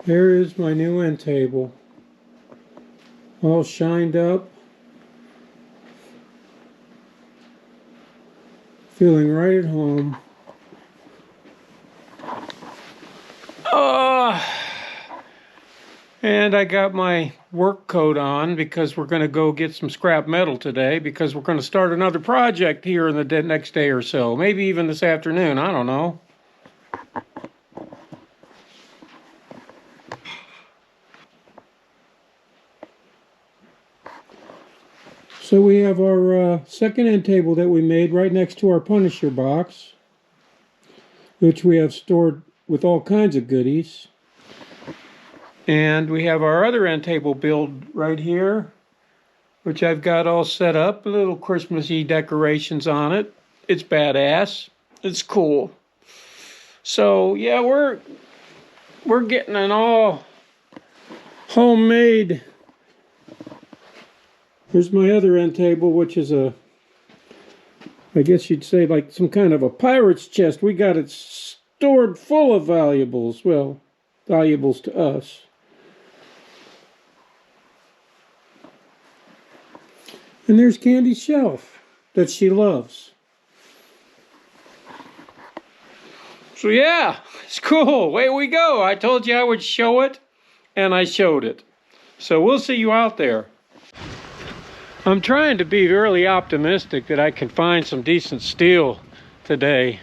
Here is my new end table, all shined up, feeling right at home. And I got my work coat on because we're going to go get some scrap metal today, because we're going to start another project here in the next day or so, maybe even this afternoon, I don't know. So we have our second end table that we made right next to our Punisher box, which we have stored with all kinds of goodies. And we have our other end table build right here, which I've got all set up, little Christmassy decorations on it. It's badass. It's cool. So yeah, we're getting an all homemade. Here's my other end table, which is I guess you'd say like some kind of a pirate's chest. We got it stored full of valuables. Well, valuables to us. And there's Candy's shelf that she loves. So yeah, it's cool. Away we go. I told you I would show it, and I showed it. So we'll see you out there. I'm trying to be really optimistic that I can find some decent steel today.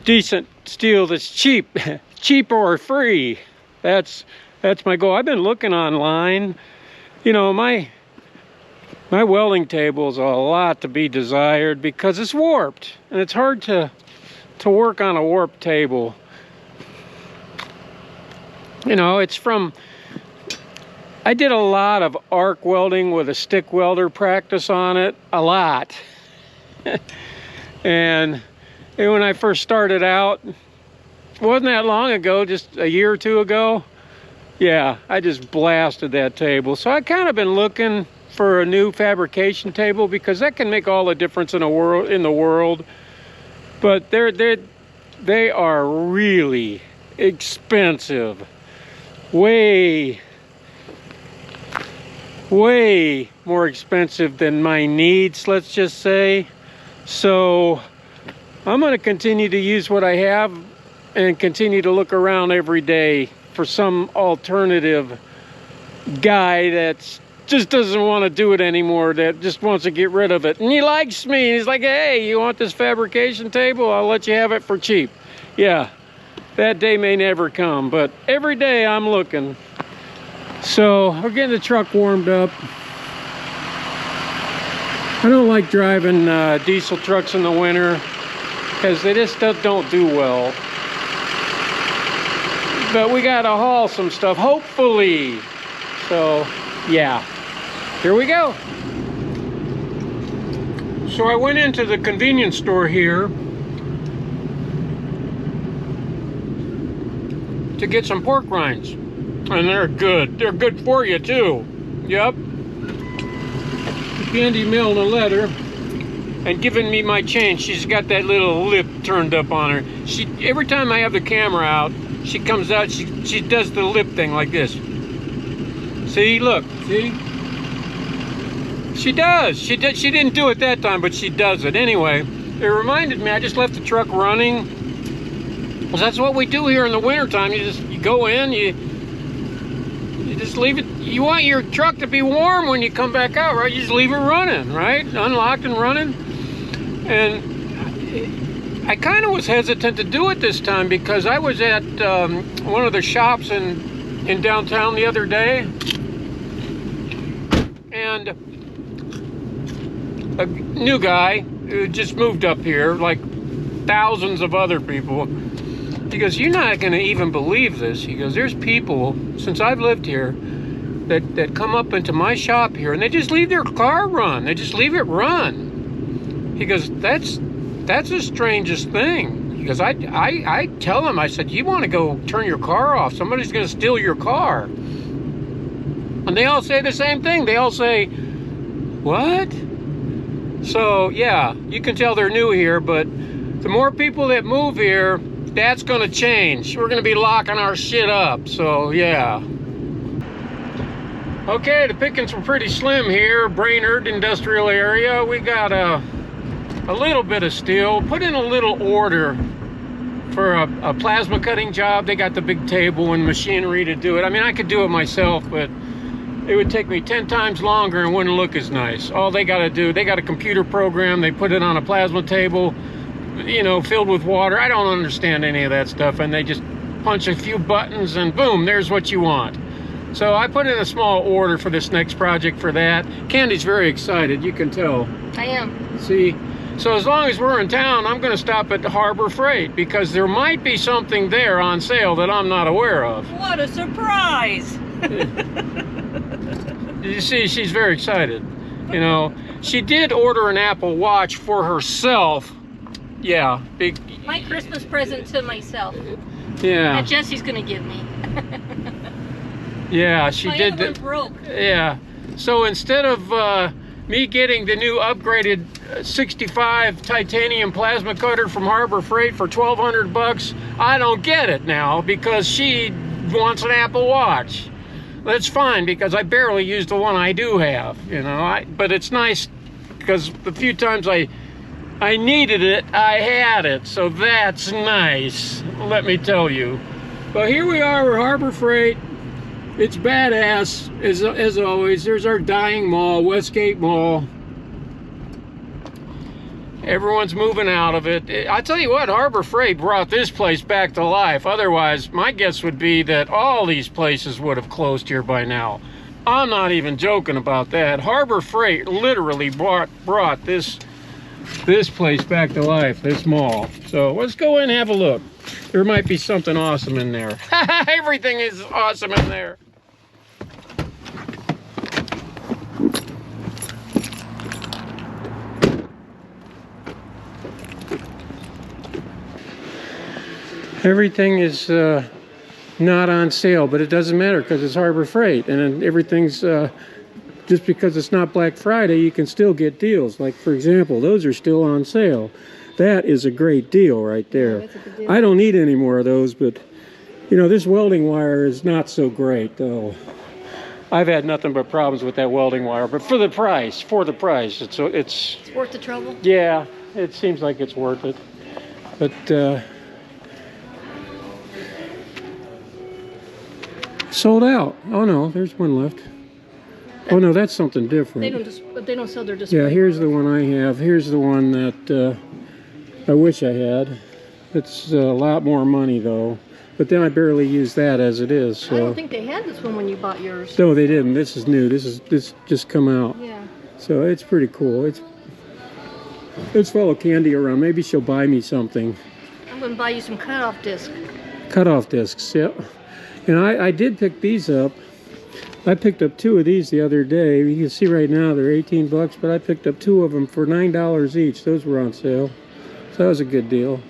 Decent steel that's cheap, cheap or free. That's my goal. I've been looking online. You know, my welding table is a lot to be desired because it's warped, and it's hard to work on a warped table. You know, it's from, I did a lot of arc welding with a stick welder practice on it, a lot. And when I first started out, it wasn't that long ago, just a year or two ago, yeah, I just blasted that table. So I kind of been looking for a new fabrication table because that can make all the difference in the world. But they are really expensive. Way more expensive than my needs, let's just say. So I'm going to continue to use what I have and continue to look around every day for some alternative guy that's just doesn't want to do it anymore, that just wants to get rid of it. And he likes me. He's like, hey, you want this fabrication table? I'll let you have it for cheap. Yeah, that day may never come, but every day I'm looking. So we're getting the truck warmed up. I don't like driving diesel trucks in the winter because they just don't do well. But we got to haul some stuff, hopefully. So yeah, here we go. So I went into the convenience store here to get some pork rinds, and they're good. They're good for you too. Yep. Candy mailing a letter and giving me my change. She's got that little lip turned up on her. Every time I have the camera out, she comes out, she does the lip thing like this. See, look, see? She does. She didn't do it that time, but she does it. Anyway, it reminded me, I just left the truck running. Well, that's what we do here in the wintertime. You go in, you just leave it. You want your truck to be warm when you come back out, right? You just leave it running, right? Unlocked and running. And I kind of was hesitant to do it this time because I was at one of the shops in downtown the other day, and a new guy who just moved up here, like thousands of other people, he goes, you're not going to even believe this. He goes, there's people, since I've lived here, that come up into my shop here, and they just leave their car run. They just leave it run. He goes, that's the strangest thing. He goes, I tell him, I said, you want to go turn your car off. Somebody's going to steal your car. And they all say the same thing. They all say, what? So, yeah, you can tell they're new here, but the more people that move here, that's gonna change. We're gonna be locking our shit up, so yeah. Okay, the pickings were pretty slim here. Brainerd industrial area. We got a little bit of steel. Put in a little order for a plasma cutting job. They got the big table and machinery to do it. I mean, I could do it myself, but it would take me 10 times longer and wouldn't look as nice. All they got to do, they got a computer program. They put it on a plasma table, you know, filled with water. I don't understand any of that stuff. And they just punch a few buttons and boom, there's what you want. So I put in a small order for this next project for that. Candy's very excited, you can tell. I am. See, so as long as we're in town, I'm going to stop at the Harbor Freight because there might be something there on sale that I'm not aware of. What a surprise! You see, she's very excited. You know, she did order an Apple Watch for herself. Yeah, big. My Christmas present to myself. Yeah. That Jesse's going to give me. Yeah, she did that. Broke. Yeah. So instead of me getting the new upgraded 65 titanium plasma cutter from Harbor Freight for $1,200, I don't get it now because she wants an Apple Watch. That's fine because I barely use the one I do have, you know. But it's nice because the few times I needed it, I had it. So that's nice, let me tell you. But here we are at Harbor Freight. It's badass, as always. There's our dying mall, Westgate Mall. Everyone's moving out of it. I tell you what, Harbor Freight brought this place back to life. Otherwise, my guess would be that all these places would have closed here by now. I'm not even joking about that. Harbor Freight literally brought this place back to life, this mall. So let's go in and have a look. There might be something awesome in there. Everything is awesome in there. Everything is not on sale, but it doesn't matter because it's Harbor Freight, and everything's just because it's not Black Friday, you can still get deals. Like, for example, those are still on sale. That is a great deal right there. Yeah, that's a good deal. I don't need any more of those, but you know, this welding wire is not so great though. I've had nothing but problems with that welding wire, but for the price, it's worth the trouble. Yeah, it seems like it's worth it. But sold out. Oh no, there's one left. Oh no, that's something different. They don't sell their display. Yeah, here's the one I have. Here's the one that I wish I had. It's a lot more money though, but then I barely use that as it is. So. I don't think they had this one when you bought yours. No, they didn't. This is new. This just come out. Yeah. So it's pretty cool. Let's follow Candy around. Maybe she'll buy me something. I'm gonna buy you some cutoff discs. Cutoff discs. Yep. And I did pick these up. I picked up 2 of these the other day. You can see right now they're 18 bucks, but I picked up 2 of them for $9 each. Those were on sale. So that was a good deal.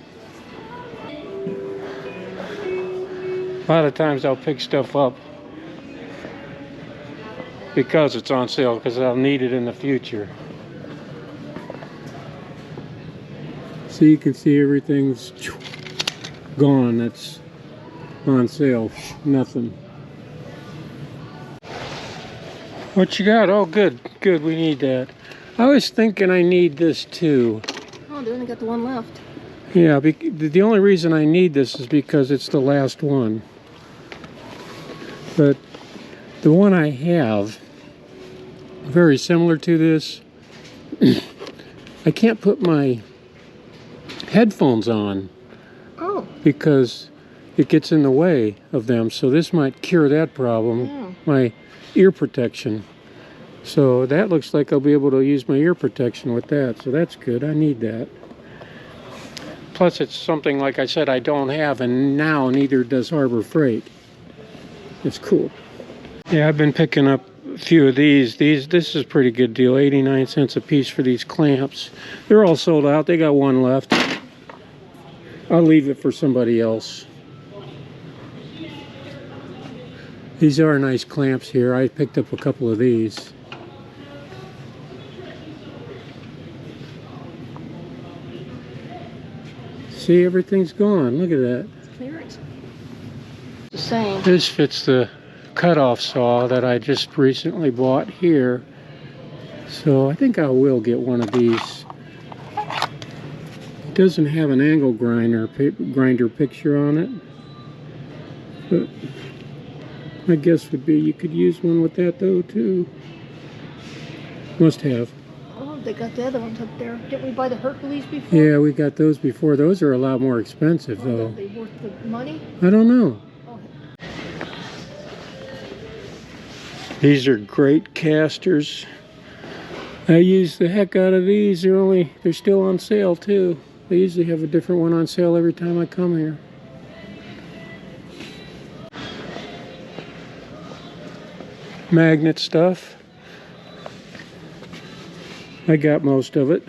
A lot of times I'll pick stuff up because it's on sale, because I'll need it in the future. So you can see everything's gone. That's on sale. Nothing. What you got? Oh, good. Good, we need that. I was thinking I need this too. Oh, they only got the one left. Yeah, the only reason I need this is because it's the last one. But the one I have, very similar to this, I can't put my headphones on. Oh. Because it gets in the way of them. So this might cure that problem. Yeah. My ear protection. So that looks like I'll be able to use my ear protection with that. So that's good. I need that. Plus it's something, like I said, I don't have, and now neither does Harbor Freight. It's cool. Yeah, I've been picking up a few of these. This is a pretty good deal. 89 cents a piece for these clamps. They're all sold out. They got one left. I'll leave it for somebody else. These are nice clamps here. I picked up a couple of these. See, everything's gone. Look at that. Clearance. The same. This fits the cutoff saw that I just recently bought here. So I think I will get one of these. It doesn't have an angle grinder picture on it. But my guess would be you could use one with that though too. Must have. Oh, they got the other ones up there. Didn't we buy the Hercules before? Yeah, we got those before. Those are a lot more expensive though. Are they worth the money? I don't know. Oh. These are great casters. I use the heck out of these. They're still on sale too. They usually have a different one on sale every time I come here. Magnet stuff. I got most of it.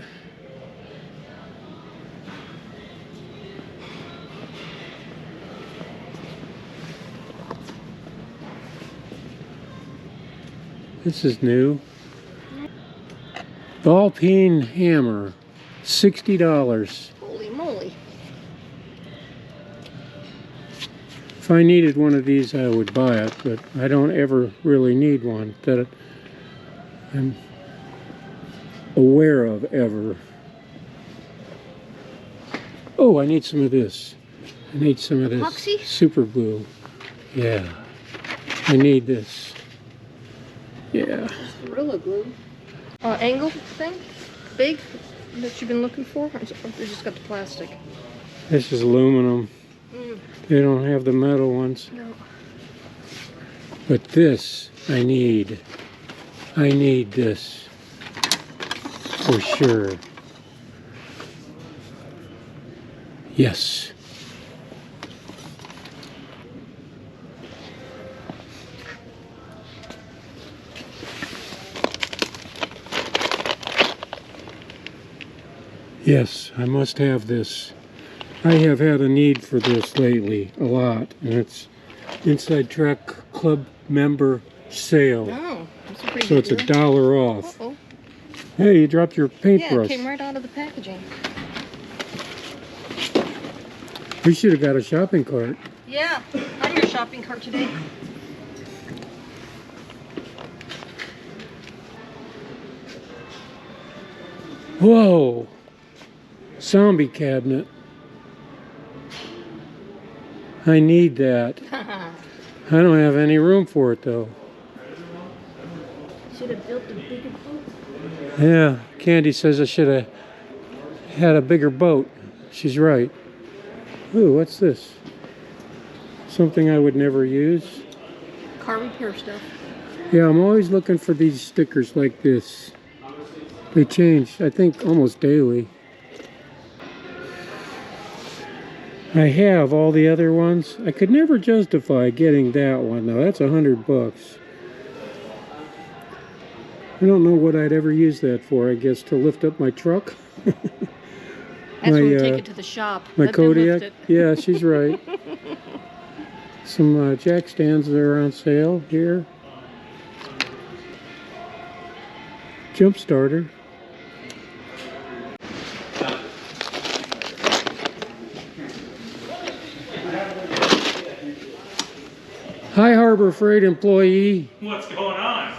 This is new. Ball peen hammer, $60. Holy moly. If I needed one of these, I would buy it, but I don't ever really need one that I'm aware of ever. Oh, I need some of this. I need some of this Epoxy? super glue. Yeah, I need this. Yeah. Gorilla glue. Angle thing? Big? That you've been looking for? Or they just got the plastic? This is aluminum. They don't have the metal ones. No. But this, I need. I need this. For sure. Yes. Yes, I must have this. I have had a need for this lately, a lot, and it's Inside Track Club member sale. Oh, that's a pretty So good it's deal. $1 off. Uh-oh. Hey, you dropped your Yeah, it paintbrush. came right out of the packaging. We should have got a shopping cart. Yeah, on your shopping cart today. Whoa! Zombie cabinet. I need that. I don't have any room for it though. Should have built a bigger boat. Yeah, Candy says I should have had a bigger boat. She's right. Ooh, what's this? Something I would never use. Car repair stuff. Yeah, I'm always looking for these stickers like this. They change, I think, almost daily. I have all the other ones. I could never justify getting that one though. That's $100. I don't know what I'd ever use that for. I guess to lift up my truck. That's when we take it to the shop. My Let them lift Kodiak. it. Yeah, she's right. Some jack stands that are on sale here. Jump starter. Hi, Harbor Freight employee. What's going on?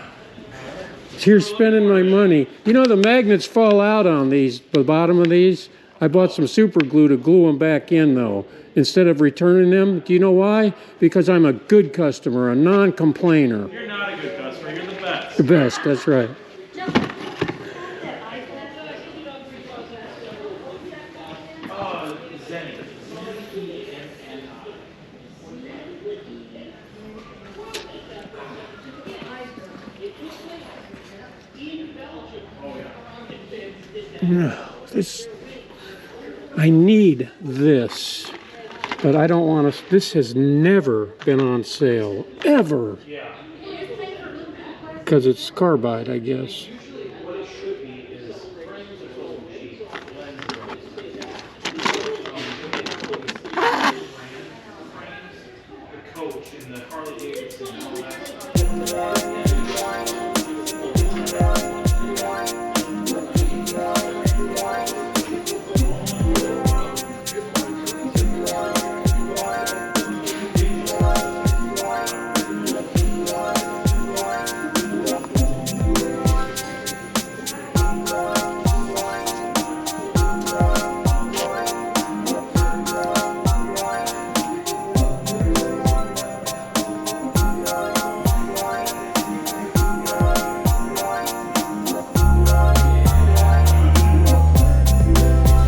Here spending my money. You know the magnets fall out on these, the bottom of these. I bought some super glue to glue them back in though, instead of returning them. Do you know why? Because I'm a good customer, a non-complainer. You're not a good customer. You're the best. The best, that's right. Zenny. No, this, I need this, but I don't want to, this has never been on sale, ever. Yeah. Because it's carbide, I guess. Usually what it should be is frames are so cheap. The coach and the Harley Davidson and all that stuff.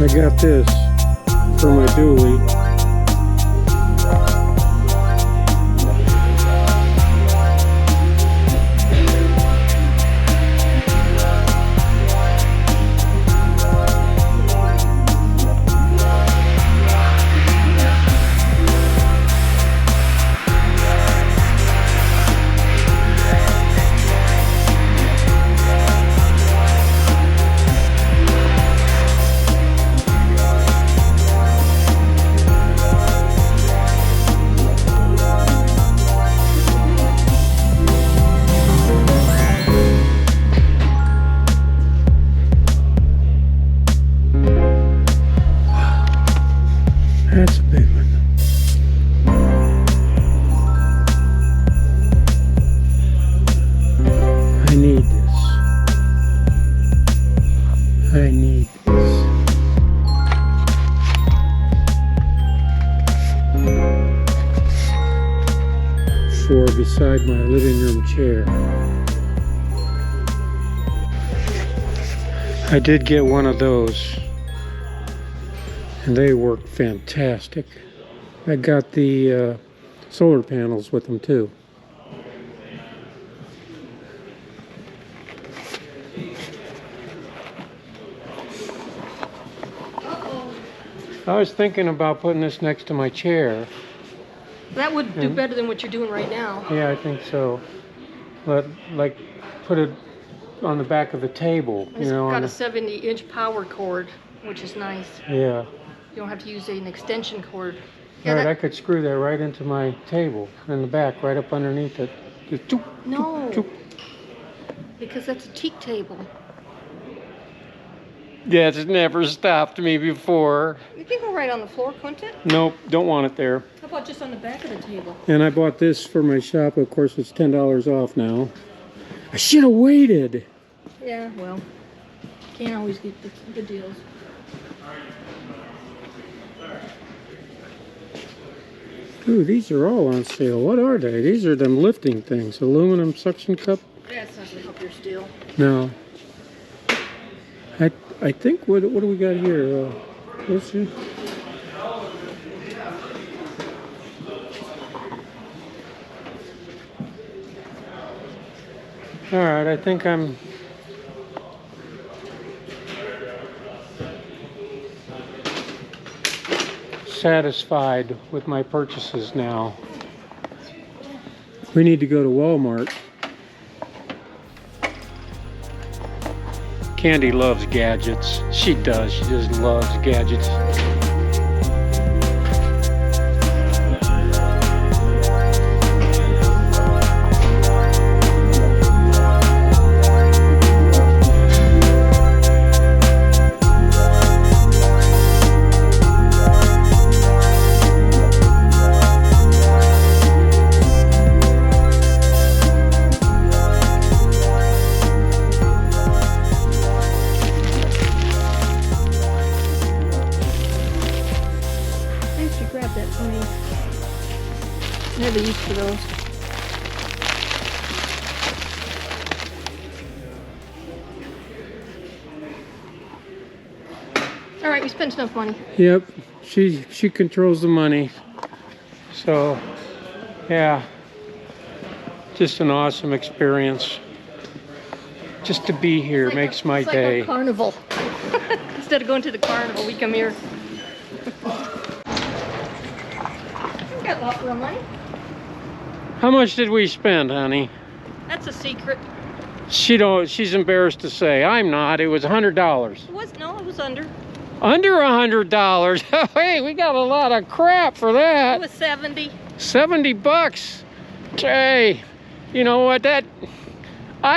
I got this for my dually. That's a big one. I need this. I need this. For beside my living room chair. I did get one of those. And they work fantastic. I got the solar panels with them too. I was thinking about putting this next to my chair. That would do better than what you're doing right now. Yeah, I think so. But like put it on the back of the table. It's got a 70-inch power cord, which is nice. Yeah. You don't have to use an extension cord. Yeah, right, I could screw that right into my table in the back, right up underneath it. Just choop, no, choop, choop. Because that's a teak table. That's never stopped me before. You can go right on the floor, couldn't it? Nope, don't want it there. How about just on the back of the table? And I bought this for my shop. Of course, it's $10 off now. I should have waited. Yeah, well, can't always get the good deals. Ooh, these are all on sale. What are they? These are them lifting things. Aluminum suction cup? That's not going to help your steel. No. I think, what do we got here? Let's see. All right, I think I'm satisfied with my purchases now. We need to go to Walmart. Candy loves gadgets. She does. She just loves gadgets. Never used to those. All right, we spent enough money. Yep, she controls the money. So, yeah, just an awesome experience. Just to be here makes my day. Like a carnival. Instead of going to the carnival, we come here. We got lots of money. How much did we spend, honey? That's a secret. She's embarrassed to say. I'm not. It was $100. It was under. Under $100. Hey, we got a lot of crap for that. It was 70. 70 bucks. Hey, you know what? I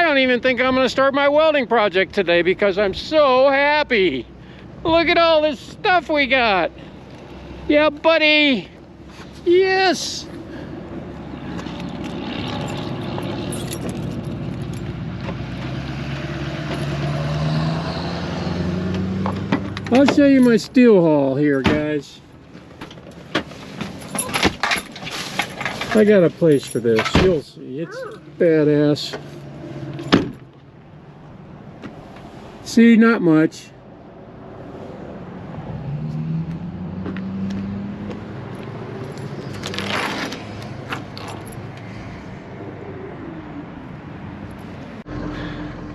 don't even think I'm going to start my welding project today because I'm so happy. Look at all this stuff we got. Yeah, buddy. Yes. I'll show you my steel haul here, guys. I got a place for this. You'll see. It's badass. See, not much.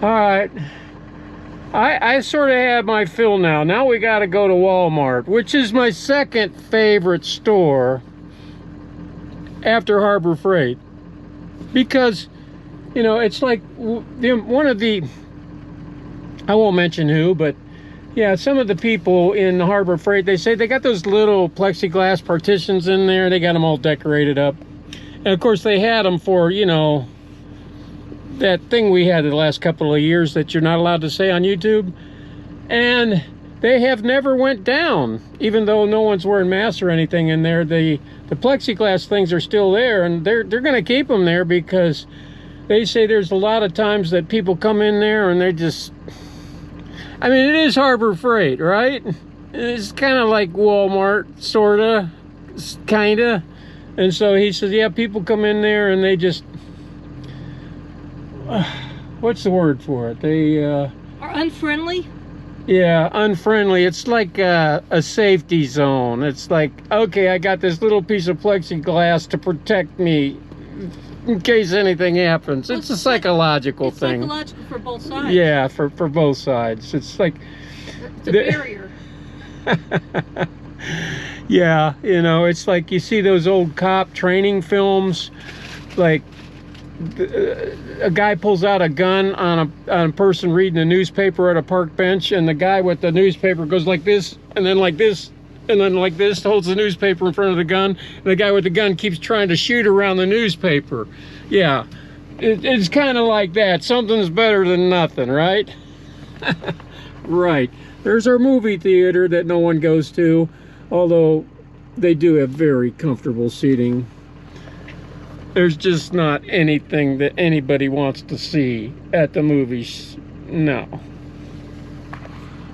All right. I sort of have my fill now. Now we got to go to Walmart, which is my second favorite store after Harbor Freight. Because, you know, it's like one of the, I won't mention who, but yeah, some of the people in Harbor Freight, they say they got those little plexiglass partitions in there. They got them all decorated up. And of course they had them for, you know, that thing we had the last couple of years that you're not allowed to say on YouTube. And they have never went down, even though no one's wearing masks or anything in there. The plexiglass things are still there, and they're going to keep them there because they say there's a lot of times that people come in there and they just, I mean, it is Harbor Freight, right? It's kind of like Walmart, sort of, kind of. And so he says, yeah, people come in there and they just, what's the word for it? They Are unfriendly? yeah, unfriendly. It's like a safety zone. It's like, okay, I got this little piece of plexiglass to protect me in case anything happens. It's a psychological thing. It's psychological for both sides. Yeah, for both sides. It's like it's a barrier. Yeah, you know, it's like you see those old cop training films, like a guy pulls out a gun on a person reading a newspaper at a park bench, and the guy with the newspaper goes like this, and then like this, and then like this, holds the newspaper in front of the gun, and the guy with the gun keeps trying to shoot around the newspaper. Yeah, it's kind of like that. Something's better than nothing, right? Right. There's our movie theater that no one goes to, although they do have very comfortable seating. There's just not anything that anybody wants to see at the movies. No.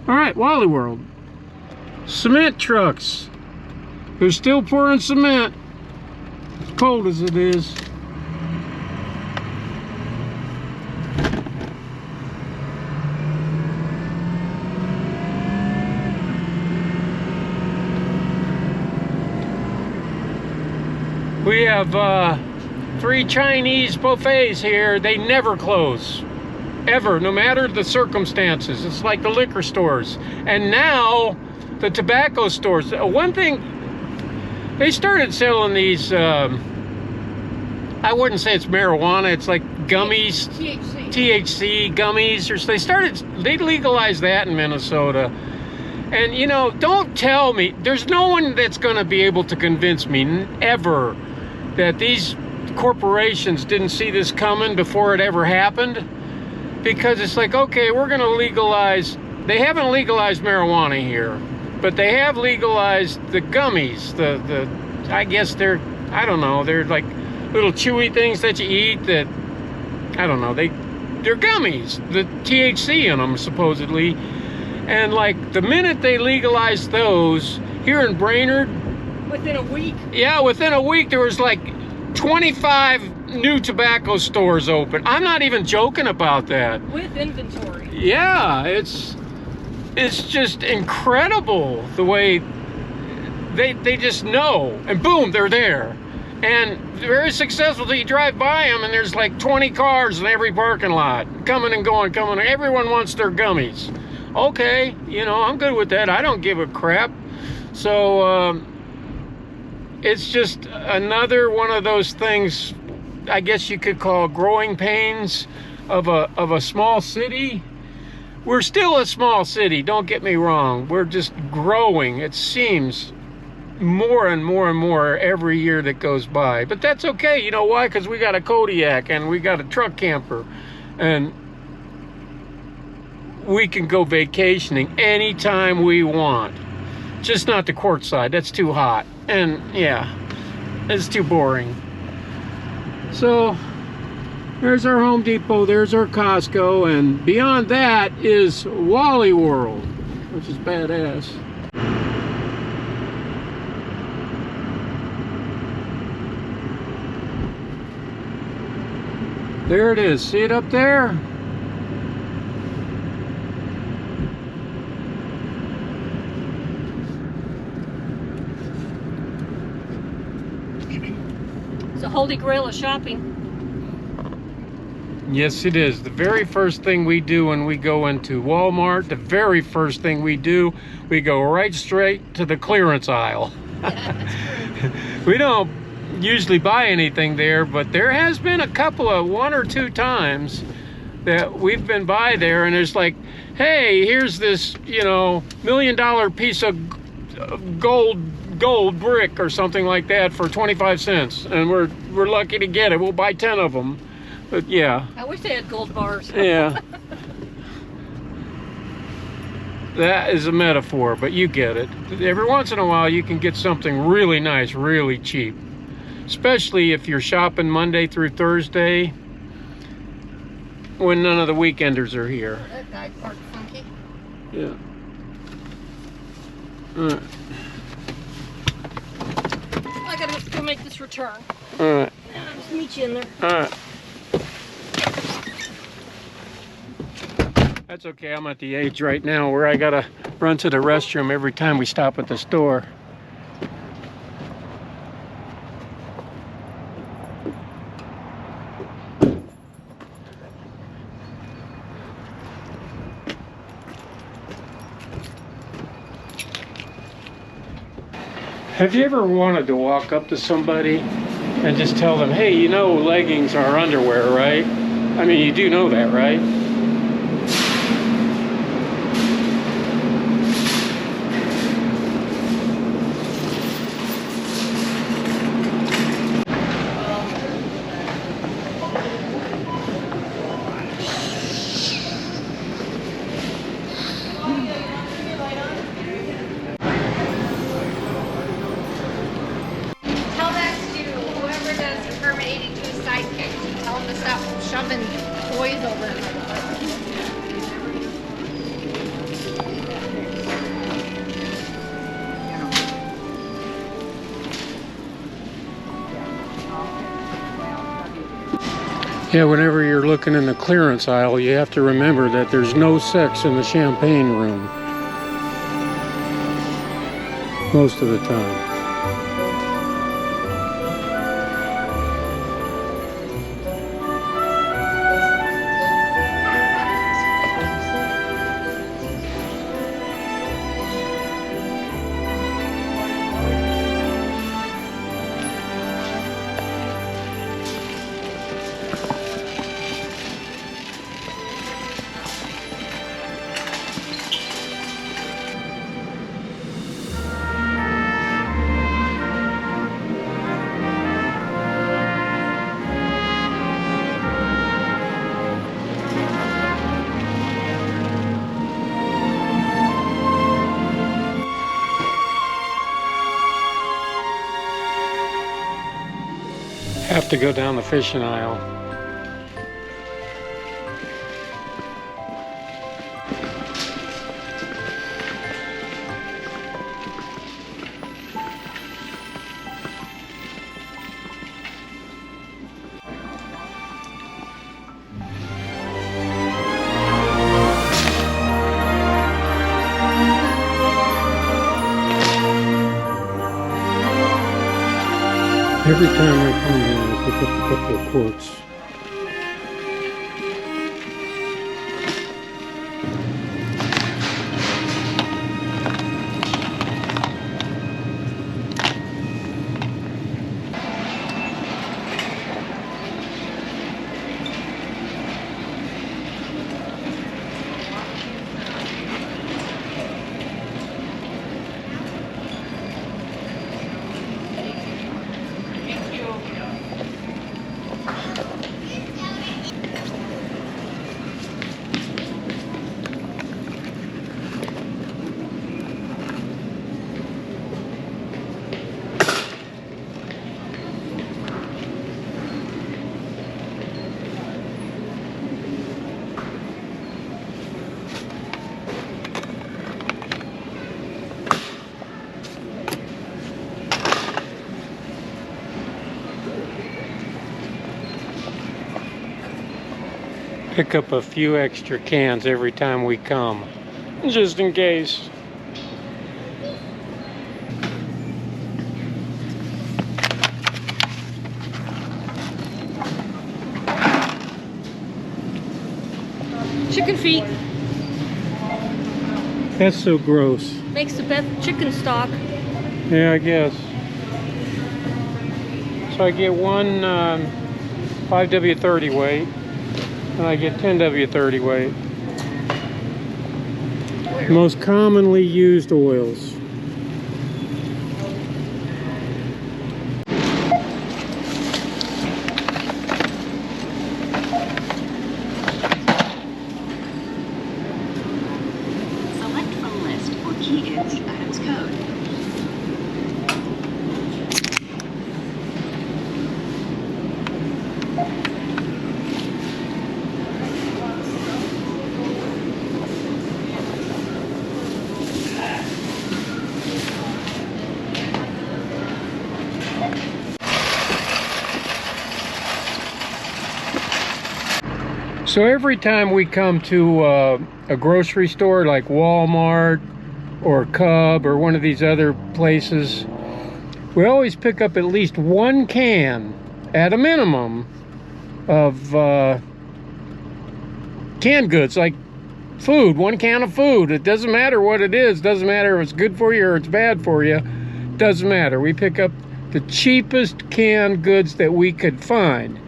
All right, Wally World. Cement trucks. They're still pouring cement, as cold as it is. We have 3 Chinese buffets here. They never close, ever, no matter the circumstances. It's like the liquor stores. And now the tobacco stores. One thing, they started selling these, I wouldn't say it's marijuana, it's like gummies, THC gummies, or they legalized that in Minnesota. And you know, don't tell me, there's no one that's gonna be able to convince me ever that these corporations didn't see this coming before it ever happened. Because it's like, okay, we're gonna legalize, they haven't legalized marijuana here, but they have legalized the gummies, I guess they're, I don't know, they're like little chewy things that you eat that, I don't know, they're gummies, the THC in them supposedly. And like the minute they legalized those here in Brainerd, Within a week? Yeah, within a week there was like 25 new tobacco stores open. I'm not even joking about that. With inventory. Yeah, it's just incredible the way they just know, and boom, they're there. And very successful. You drive by them and there's like 20 cars in every parking lot, coming and going, everyone wants their gummies. Okay, you know, I'm good with that. I don't give a crap. So it's just another one of those things, I guess you could call growing pains of a small city. We're still a small city, don't get me wrong. We're just growing, it seems, more and more and more every year that goes by. But that's okay, you know why? Because we got a Kodiak and we got a truck camper, and we can go vacationing anytime we want. Just not the courtside, that's too hot. And yeah, it's too boring. So there's our Home Depot, there's our Costco, and beyond that is Wally World, which is badass. There it is, see it up there? It's a holy grail of shopping. Yes, it is. The very first thing we do when we go into Walmart, the very first thing we do, we go right straight to the clearance aisle. We don't usually buy anything there, but there has been a couple of 1 or 2 times that we've been by there, and it's like, hey, here's this, you know, $1 million piece of gold brick or something like that for 25 cents, and we're lucky to get it. We'll buy 10 of them. But yeah. I wish they had gold bars. Yeah. That is a metaphor, but you get it. Every once in a while you can get something really nice, really cheap. Especially if you're shopping Monday through Thursday when none of the weekenders are here. That guy parked funky. Yeah. Alright. I gotta go make this return. Alright. I'll just meet you in there. Alright. That's okay, I'm at the age right now where I gotta run to the restroom every time we stop at the store. Have you ever wanted to walk up to somebody and just tell them, hey, you know leggings are underwear, right? I mean, you do know that, right? Tell that to whoever does the Permit 82 sidekick. Tell them to stop shoving toys over in my Yeah, whenever you're looking in the clearance aisle, you have to remember that there's no sex in the champagne room. Most of the time. Have to go down the fishing aisle. Every time I come here, I pick up a couple of quarts. Pick up a few extra cans every time we come, just in case. Chicken feet. That's so gross. Makes the best chicken stock. Yeah, I guess. So I get one 5W30 weight, and I get 10W30 weight. Most commonly used oils. Select from list or key in the item's code. So every time we come to a grocery store like Walmart or Cub or one of these other places, we always pick up at least one can, at a minimum, of canned goods, like food, one can of food. It doesn't matter what it is, doesn't matter if it's good for you or it's bad for you, doesn't matter. We pick up the cheapest canned goods that we could find.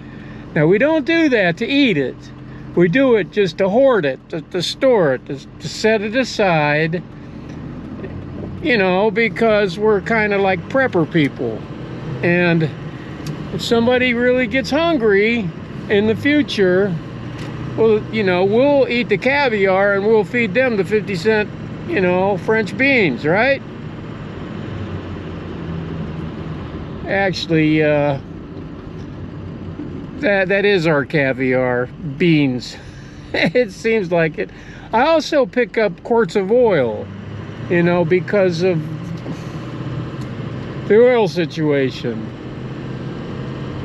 Now, we don't do that to eat it. We do it just to hoard it, to store it, to set it aside, you know, because we're kind of like prepper people. And if somebody really gets hungry in the future, well, you know, we'll eat the caviar and we'll feed them the 50-cent, you know, French beans, right? Actually, that is our caviar, beans. It seems like it. I also pick up quarts of oil, you know, because of the oil situation.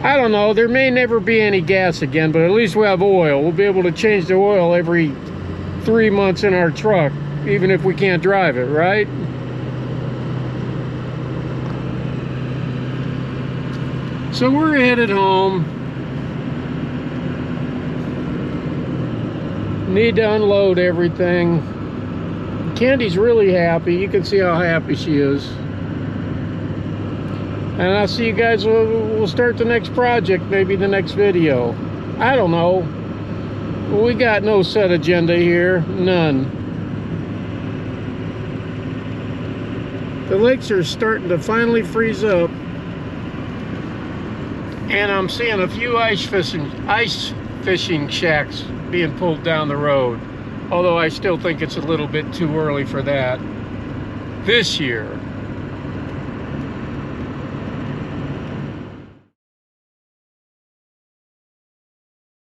I don't know, there may never be any gas again, but at least we have oil. We'll be able to change the oil every 3 months in our truck, even if we can't drive it, right? So we're headed home. Need to unload everything. Candy's really happy. You can see how happy she is. And I'll see you guys. We'll start the next project, maybe the next video. I don't know. We got no set agenda here. None. The lakes are starting to finally freeze up. And I'm seeing a few ice fishing shacks being pulled down the road. Although I still think it's a little bit too early for that this year.